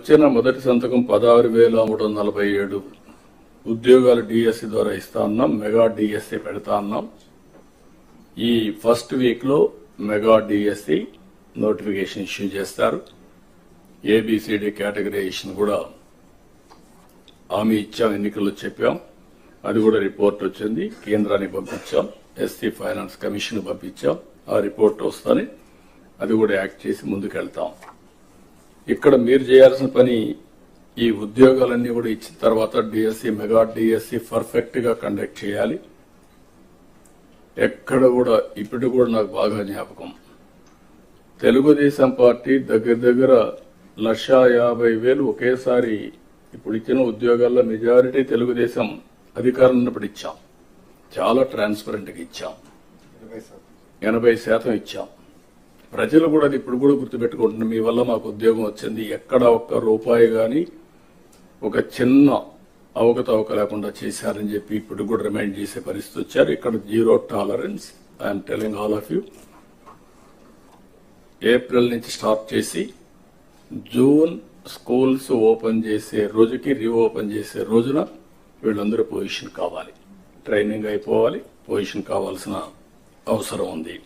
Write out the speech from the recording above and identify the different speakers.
Speaker 1: వచ్చిన మొదటి సంతకం 16,347 ఉద్యోగాలు డిఎస్సి ద్వారా ఇస్తా ఉన్నాం. మెగా డిఎస్సి పెడతా ఉన్నాం. ఈ ఫస్ట్ వీక్ లో మెగా డిఎస్సి నోటిఫికేషన్ ఇష్యూ చేస్తారు. ఏబిసిడి కేటగరైజేషన్ కూడా హామీ ఇచ్చాం, ఎన్నికల్లో చెప్పాం. అది కూడా రిపోర్ట్ వచ్చింది, కేంద్రానికి పంపించాం, ఎస్సీ ఫైనాన్స్ కమిషన్ పంపించాం. ఆ రిపోర్ట్ వస్తానే అది కూడా యాక్ట్ చేసి ముందుకెళ్తాం. ఇక్కడ మీరు చేయాల్సిన పని ఈ ఉద్యోగాలన్నీ కూడా ఇచ్చిన తర్వాత డిఎస్సి మెగా డిఎస్సి పర్ఫెక్ట్ గా కండక్ట్ చేయాలి. ఎక్కడ కూడా ఇప్పుడు కూడా నాకు బాగా జ్ఞాపకం, తెలుగుదేశం పార్టీ దగ్గర 1,50,000 ఒకేసారి ఇప్పుడు ఇచ్చిన ఉద్యోగాల్లో మెజారిటీ తెలుగుదేశం అధికారం ఉన్నప్పుడు ఇచ్చాం. చాలా ట్రాన్స్పరెంట్ గా ఇచ్చాం, 80% ఇచ్చాం. ప్రజలు కూడా అది ఇప్పుడు కూడా గుర్తుపెట్టుకుంటున్నారు. మీ వల్ల మాకు ఉద్యోగం వచ్చింది, ఎక్కడ ఒక్క రూపాయి గాని ఒక చిన్న అవకతవక లేకుండా చేశారని చెప్పి ఇప్పుడు కూడా రిమైండ్ చేసే పరిస్థితి వచ్చారు. ఇక్కడ zero tolerance. I'm telling all of you. April నుంచి స్టార్ట్ చేసి జూన్ స్కూల్స్ ఓపెన్ చేసే రోజుకి రీఓపెన్ చేసే రోజున వీళ్ళందరూ పొజిషన్ కావాలి, ట్రైనింగ్ అయిపోవాలి, పొజిషన్ కావాల్సిన అవసరం ఉంది.